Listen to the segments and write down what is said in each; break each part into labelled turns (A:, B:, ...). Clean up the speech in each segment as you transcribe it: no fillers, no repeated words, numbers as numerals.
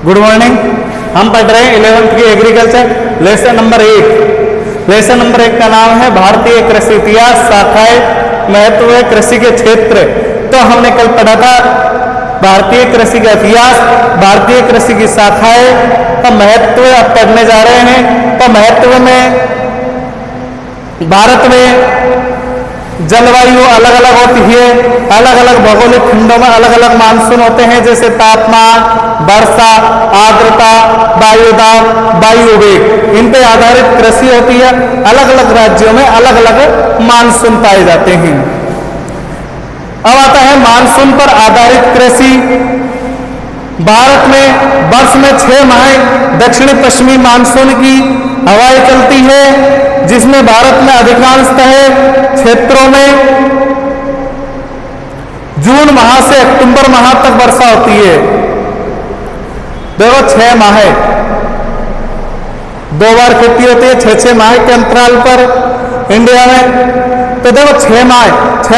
A: Good morning. हम पढ़ रहे हैं 11th की agriculture lesson number 1। Lesson number 1 का नाम है भारतीय कृषि इतिहास, शाखाएं, महत्व है कृषि के क्षेत्र। तो हमने कल पढ़ा था भारतीय कृषि का इतिहास, भारतीय कृषि की शाखाएं का महत्व अब पढ़ने जा रहे हैं। तो महत्व में भारत में जलवायु अलग अलग होती है, अलग अलग भौगोलिक खंडों में अलग अलग मानसून होते हैं, जैसे तापमान, वर्षा, आर्द्रता, वायुदाब, वायु वेग, इन पे आधारित कृषि होती है। अलग अलग राज्यों में अलग अलग मानसून पाए जाते हैं। अब आता है मानसून पर आधारित कृषि। भारत में वर्ष में 6 माह दक्षिणी पश्चिमी मानसून की हवाएं चलती है, जिसमें भारत में अधिकांशतः क्षेत्रों में जून माह से अक्टूबर माह तक वर्षा होती है। देखो 6 माह 2 बार खेती होती है 6-6 माह के अंतराल पर इंडिया में। तो देखो 6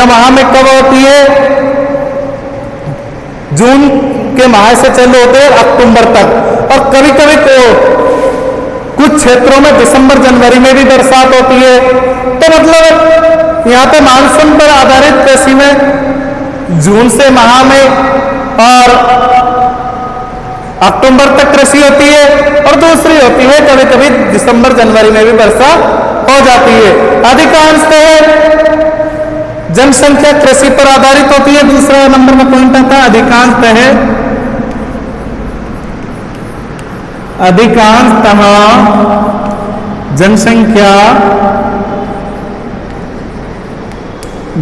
A: माह में कब होती है? जून के माह से चालू होते हैं अक्टूबर तक, और कभी कभी कुछ क्षेत्रों में दिसंबर जनवरी में भी बरसात होती है। तो मतलब यहाँ पे मानसून पर आधारित कृषि में जून से माह में और अक्टूबर तक कृषि होती है, और दूसरी होती है कभी कभी दिसंबर जनवरी में भी वर्षा हो जाती है। अधिकांशतः जनसंख्या कृषि पर आधारित होती है। दूसरा नंबर में पॉइंट आता है अधिकांशतः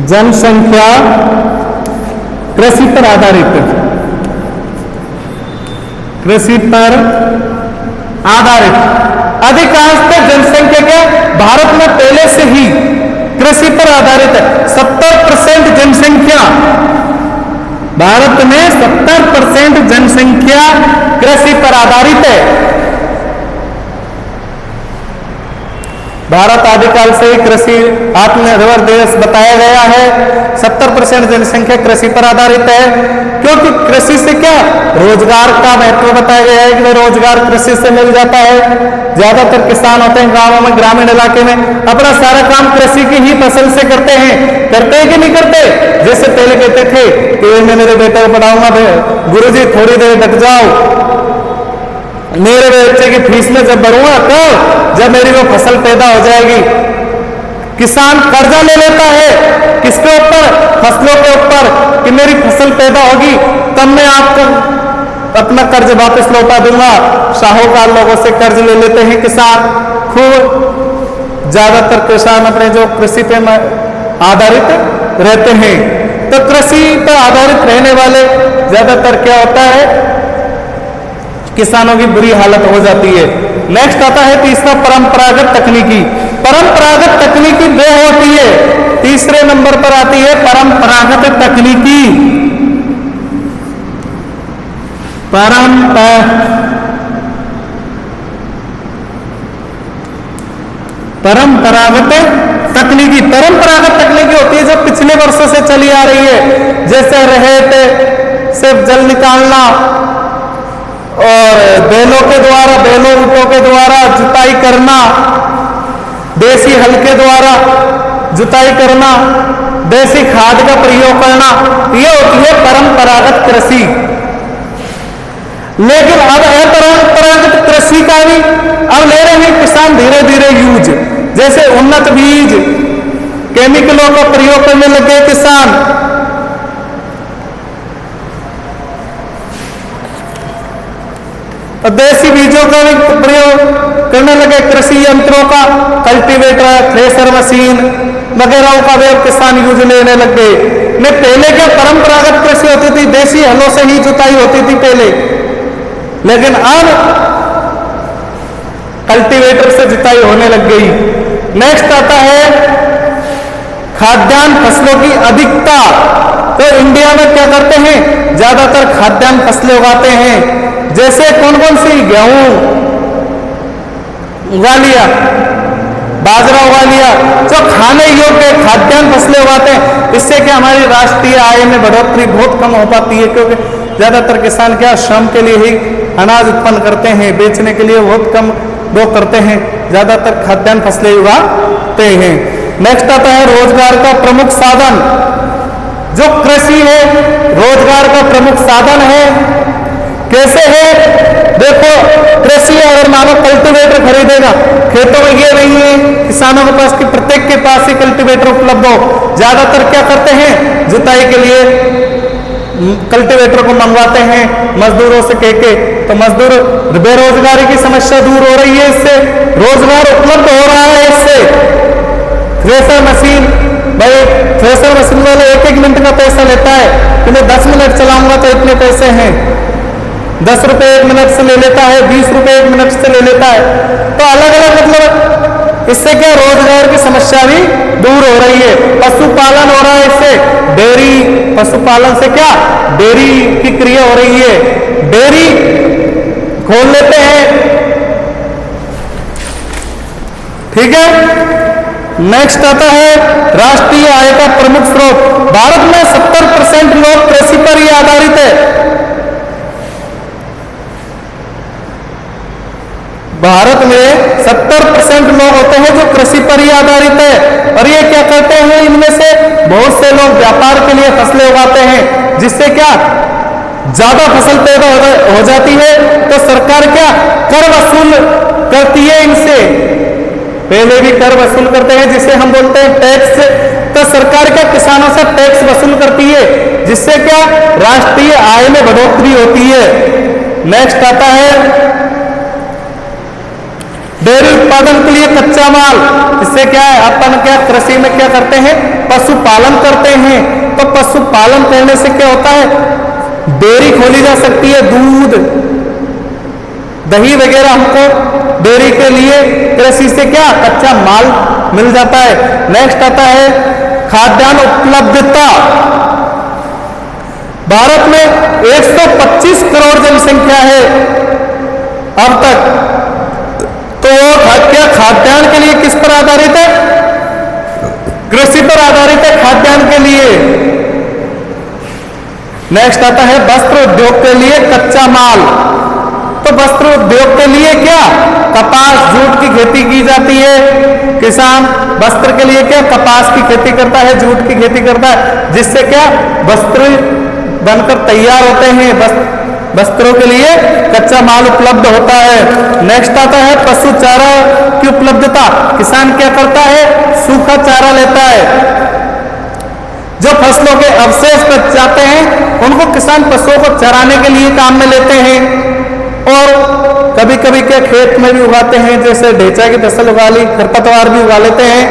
A: जनसंख्या कृषि पर आधारित, कृषि पर आधारित। अधिकांशतः जनसंख्या क्या भारत में पहले से ही कृषि पर आधारित है। 70% जनसंख्या भारत में 70% जनसंख्या कृषि पर आधारित है। भारत आदिकाल से ही कृषि आत्मनिर्भर देश बताया गया है। 70% जनसंख्या कृषि पर आधारित है, क्योंकि कृषि से क्या रोजगार का महत्व बताया गया है कि रोजगार कृषि से मिल जाता है। ज्यादातर किसान होते हैं गांवों में, ग्रामीण इलाके में अपना सारा काम कृषि की ही फसल से करते हैं कि नहीं करते? जैसे पहले कहते थे कि मैं मेरे बेटे को पढ़ाऊंगा, गुरुजी थोड़ी देर डट जाओ, मेरे बच्चे की फीस में जब बढ़ूंगा तो जब मेरी वो फसल पैदा हो जाएगी। किसान कर्जा ले लेता है किसके ऊपर? फसलों के ऊपर, कि मेरी फसल पैदा होगी तब मैं आपको अपना कर्ज वापस लौटा दूंगा। साहूकार लोगों से कर्ज ले लेते हैं किसान खूब। ज्यादातर किसान अपने जो कृषि पे आधारित रहते हैं। तो कृषि पर आधारित रहने वाले ज्यादातर क्या होता है, किसानों की बुरी हालत हो जाती है। नेक्स्ट आता है तीसरा परंपरागत तकनीकी। परंपरागत तकनीकी 2 होती है। तीसरे नंबर पर आती है परंपरागत तकनीकी। परंपरागत तकनीकी होती है जो पिछले वर्षों से चली आ रही है, जैसे रहेत, सिर्फ जल निकालना, और बैलों ऊँटों के द्वारा जुताई करना, देसी हल के द्वारा जुताई करना, देसी खाद का प्रयोग करना, ये होती है परंपरागत कृषि। लेकिन अब अपरंपरागत कृषि का भी अब ले रहे हैं किसान धीरे धीरे यूज, जैसे उन्नत बीज, केमिकलों का प्रयोग करने लगे किसान। तो देसी बीजों का भी प्रयोग करने लगे, कृषि यंत्रों का, कल्टीवेटर, थ्रेशर मशीन वगैरह का भी किसान यूज लेने लग गए। में पहले क्या परंपरागत कृषि होती थी, देसी हलों से ही जुताई होती थी पहले, लेकिन अब कल्टीवेटर से जुताई होने लग गई। नेक्स्ट आता है खाद्यान्न फसलों की अधिकता। तो इंडिया में क्या करते हैं, ज्यादातर खाद्यान्न फसलें उगाते हैं। जैसे कौन कौन सी? गेहूं उगा लिया, बाजरा उगा लिया, जो खाने योग्य खाद्यान्न फसलें उगाते हैं। इससे क्या हमारी राष्ट्रीय आय में बढ़ोतरी बहुत कम हो पाती है, क्योंकि ज्यादातर किसान क्या श्रम के लिए ही अनाज उत्पन्न करते हैं, बेचने के लिए बहुत कम लोग करते हैं, ज्यादातर खाद्यान्न फसलें उगाते हैं। नेक्स्ट आता है रोजगार का प्रमुख साधन। जो कृषि है रोजगार का प्रमुख साधन है। कैसे है? देखो, कृषि अगर मानो कल्टीवेटर खरीदेगा, खेतों में ये नहीं है किसानों के पास कि प्रत्येक के पास ही कल्टीवेटर उपलब्ध हो। ज्यादातर क्या करते हैं, जुताई के लिए कल्टीवेटर को मंगवाते हैं मजदूरों से कह के, तो मजदूर बेरोजगारी की समस्या दूर हो रही है, इससे रोजगार उपलब्ध हो रहा है। इससे थ्रेसर मशीन, भाई थ्रेसर मशीन वाले 1-1 मिनट का पैसा लेता है कि मैं 10 मिनट चलाऊंगा तो इतने पैसे हैं, 10 रुपए 1 मिनट से ले लेता है, 20 रुपए 1 मिनट से ले लेता है। तो अलग अलग मतलब इससे क्या रोजगार की समस्या भी दूर हो रही है। पशुपालन हो रहा है इससे, डेयरी, पशुपालन से क्या डेयरी की क्रिया हो रही है, डेयरी खोल लेते हैं। ठीक है। नेक्स्ट आता है राष्ट्रीय आय का प्रमुख स्रोत। भारत में 70% लोग कृषि पर ही आधारित है। भारत में 70% लोग होते हैं जो कृषि पर ही आधारित है, और ये क्या करते हैं, इनमें से बहुत से लोग व्यापार के लिए फसलें उगाते हैं, जिससे क्या ज्यादा फसल पैदा हो जाती है, तो सरकार क्या कर वसूल करती है इनसे, पहले भी कर वसूल करते हैं जिसे हम बोलते हैं टैक्स। तो सरकार क्या किसानों से टैक्स वसूल करती है, जिससे क्या राष्ट्रीय आय में बढ़ोतरी होती है। नेक्स्ट आता है डेयरी उत्पादन के लिए कच्चा माल। इससे क्या है, अपन क्या कृषि में क्या करते हैं, पशुपालन करते हैं, तो पशुपालन करने से क्या होता है, डेयरी खोली जा सकती है, दूध दही वगैरह हमको डेयरी के लिए कृषि से क्या कच्चा माल मिल जाता है। नेक्स्ट आता है खाद्यान्न उपलब्धता। भारत में 125 करोड़ जनसंख्या है अब तक, तो क्या खाद्यान्न के लिए किस पर आधारित है, कृषि पर आधारित है खाद्यान्न के लिए। नेक्स्ट आता है वस्त्र उद्योग के लिए कच्चा माल। तो वस्त्र उद्योग के लिए क्या कपास, जूट की खेती की जाती है। किसान वस्त्र के लिए क्या कपास की खेती करता है, जूट की खेती करता है, जिससे क्या वस्त्र बनकर तैयार होते हैं, वस्त्रों के लिए कच्चा माल उपलब्ध होता है। नेक्स्ट आता है पशु चारा की उपलब्धता। किसान क्या करता है, सूखा चारा लेता है, जो फसलों के अवशेष बच जाते हैं उनको किसान पशुओं को चराने के लिए काम में लेते हैं, और कभी कभी क्या खेत में भी उगाते हैं, जैसे ढेंचा की फसल उगा ली, खरपतवार भी उगा लेते हैं,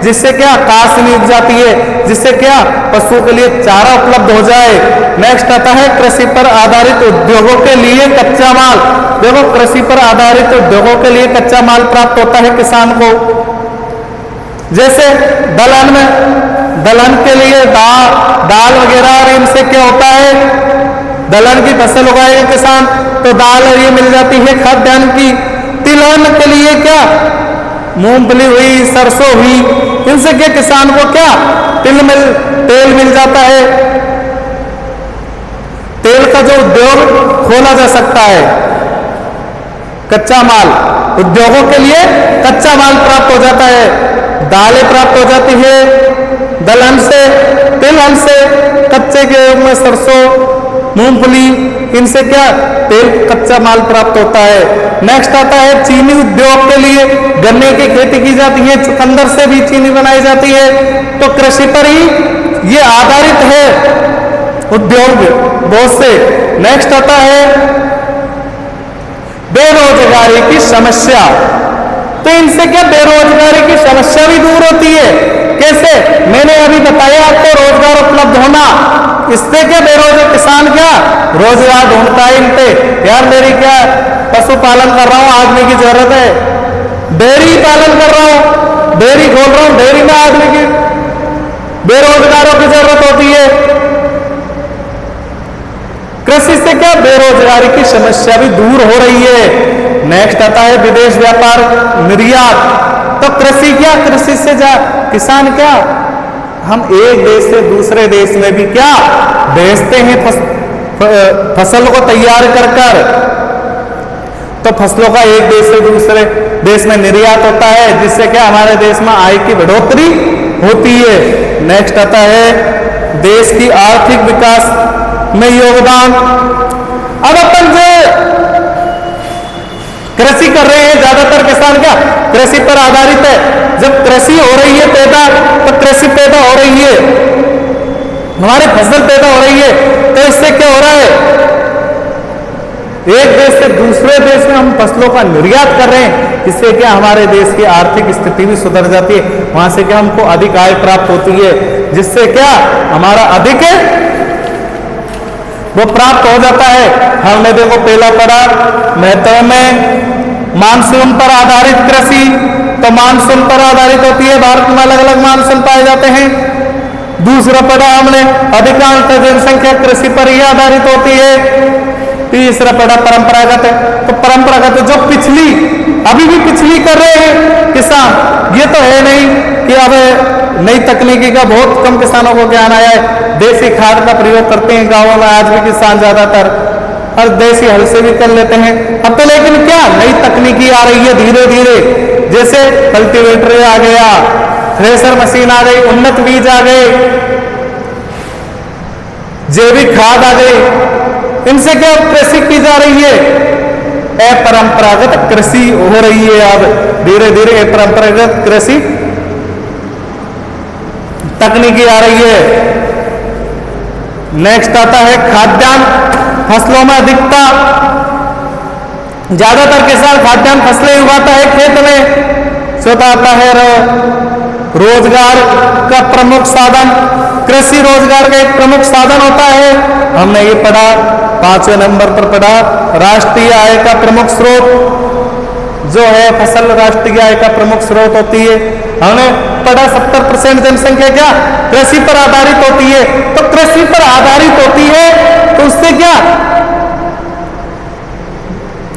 A: जिससे क्या कासनी उग जाती है, जिससे क्या पशुओं के लिए चारा उपलब्ध हो जाए। नेक्स्ट आता है कृषि पर आधारित उद्योगों के लिए कच्चा माल। देखो, कृषि पर आधारित उद्योगों के लिए कच्चा माल प्राप्त होता है किसान को, जैसे दलहन में, दलहन के लिए दाल वगैरह, और इनसे क्या होता है, दलहन की फसल उगाएगा किसान तो दाल ये मिल जाती है खाद्यान्न की। तिलहन के लिए क्या मूंगफली हुई, सरसों हुई, इनसे क्या किसान को क्या तेल मिल जाता है, तेल का जो उद्योग खोला जा सकता है। कच्चा माल उद्योगों के लिए कच्चा माल प्राप्त हो जाता है, दालें प्राप्त हो जाती है दलहन से, तिलहन से, कच्चे के रूप में सरसों, मूंगफली, इनसे क्या तेल कच्चा माल प्राप्त होता है। नेक्स्ट आता है चीनी उद्योग के लिए गन्ने की खेती की जाती है, चुकंदर से भी चीनी बनाई जाती है, तो कृषि पर ही ये आधारित है उद्योग बहुत से। नेक्स्ट आता है बेरोजगारी की समस्या। तो इनसे क्या बेरोजगारी की समस्या भी दूर होती है। कैसे, मैंने अभी बताया आपको रोजगार उपलब्ध होना, इससे क्या बेरोजगार किसान क्या रोजगार ढूंढता है इन पे, यार मेरी क्या पशुपालन कर रहा हूं, आदमी की जरूरत है, डेयरी पालन कर रहा हूं, डेयरी खोल रहा हूं, डेयरी में आदमी की बेरोजगारों की जरूरत होती है। कृषि से क्या बेरोजगारी की समस्या भी दूर हो रही है। नेक्स्ट आता है विदेश व्यापार निर्यात। तो कृषि क्या, कृषि से किसान क्या, हम एक देश से दूसरे देश में भी क्या भेजते हैं फसल को तैयार कर कर, तो फसलों का एक देश से दूसरे देश में निर्यात होता है, जिससे क्या हमारे देश में आय की बढ़ोतरी होती है। नेक्स्ट आता है देश की आर्थिक विकास में योगदान। अब अपन जो कृषि कर रहे हैं, ज्यादातर किसान क्या कृषि पर आधारित है। जब कृषि हो रही है पैदा, तो कृषि पैदा हो रही है, हमारी फसल पैदा हो रही है, तो इससे क्या हो रहा है, एक देश से दूसरे देश में हम फसलों का निर्यात कर रहे हैं, इससे क्या हमारे देश की आर्थिक स्थिति भी सुधर जाती है, वहां से क्या हमको अधिक आय प्राप्त होती है, जिससे क्या हमारा अधिक वो प्राप्त हो जाता है। हमने देखो पहला पढ़ा महत्व में मानसून पर आधारित कृषि, तो मानसून पर आधारित होती है, भारत में अलग अलग मानसून पाए जाते हैं। दूसरा पढ़ा हमने अधिकांश जनसंख्या कृषि पर ही आधारित होती है। तीसरा पढ़ा परंपरागत है, तो परंपरागत जो पिछली अभी भी पिछली कर रहे हैं किसान, ये तो है नहीं कि अब नई तकनीकी का बहुत कम किसानों को ज्ञान आया है। देसी खाद का प्रयोग करते हैं गांवों में आज भी किसान ज्यादातर, और देसी हल से भी कर लेते हैं। अब तो लेकिन क्या नई तकनीकी आ रही है धीरे धीरे, जैसे कल्टीवेटर आ गया, थ्रेसर मशीन आ गई, उन्नत बीज आ गए, जैविक खाद आ गई, इनसे क्या कृषि की जा रही है, अपरंपरागत कृषि हो रही है। अब धीरे धीरे अपरंपरागत कृषि तकनीकी आ रही है। नेक्स्ट आता है खाद्यान्न फसलों में अधिकता। ज्यादातर किसान खाद्यान्न फसलें उगाता है खेत में। चौथा आता है रोजगार का प्रमुख साधन, कृषि रोजगार का एक प्रमुख साधन होता है। हमने ये पढ़ा 5वें नंबर पर पढ़ा राष्ट्रीय आय का प्रमुख स्रोत जो है फसल राष्ट्रीय आय का प्रमुख स्रोत होती है। हमने पढ़ा 70% जनसंख्या क्या कृषि पर आधारित होती है, तो कृषि पर आधारित होती है तो उससे क्या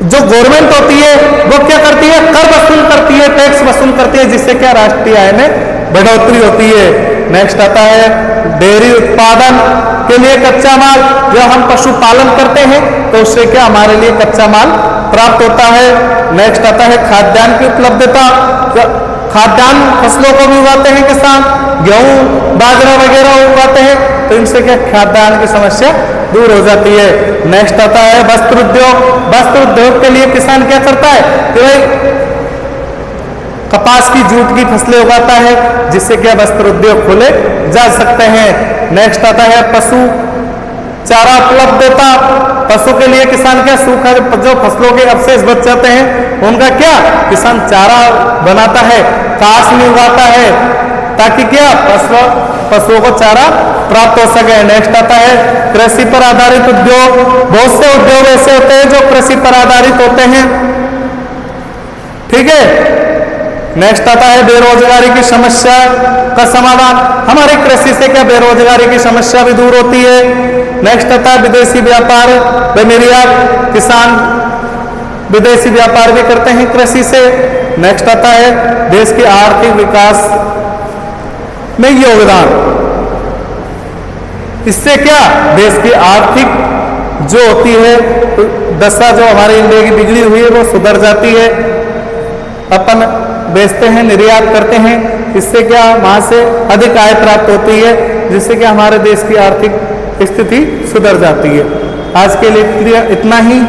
A: जो गवर्नमेंट होती है वो क्या करती है, कर वसूल करती है, टैक्स वसूल करती है, जिससे क्या राष्ट्रीय आय में बढ़ोतरी होती है। नेक्स्ट आता है डेयरी उत्पादन के लिए कच्चा माल, जो हम पशुपालन करते हैं तो उससे क्या हमारे लिए कच्चा माल प्राप्त होता है। नेक्स्ट आता है खाद्यान्न की उपलब्धता, खाद्यान्न फसलों को भी उगाते हैं किसान, गेहूं बाजरा वगैरह उगाते हैं, तो इनसे क्या खाद्यान्न की समस्या दूर हो जाती है। नेक्स्ट आता है वस्त्र उद्योग। वस्त्र उद्योग के लिए किसान क्या करता है कि भाई कपास की जूट की फसलें उगाता है, जिससे क्या वस्त्र उद्योग खोले जा सकते हैं। नेक्स्ट आता है पशु चारा उपलब्धता। पशु के लिए किसान क्या सूखा जो फसलों के अवशेष बच जाते हैं उनका क्या किसान चारा बनाता है, घास नहीं उगाता है, ताकि क्या पशुओं को चारा प्राप्त हो सके। नेक्स्ट आता है कृषि पर आधारित उद्योग। बहुत से उद्योग ऐसे होते हैं जो कृषि पर आधारित होते हैं, ठीक है। नेक्स्ट आता है बेरोजगारी की समस्या का समाधान। हमारी कृषि से क्या बेरोजगारी की समस्या भी दूर होती है। नेक्स्ट आता है विदेशी व्यापार व निर्यात। किसान विदेशी व्यापार भी करते हैं कृषि से। नेक्स्ट आता है देश के आर्थिक विकास में योगदान। इससे क्या देश की आर्थिक जो होती है दशा जो हमारे इंडिया की बिगड़ी हुई है वो सुधर जाती है। अपन बेचते हैं, निर्यात करते हैं, इससे क्या वहां से अधिक आय प्राप्त होती है, जिससे कि हमारे देश की आर्थिक स्थिति सुधर जाती है। आज के लिए इतना ही।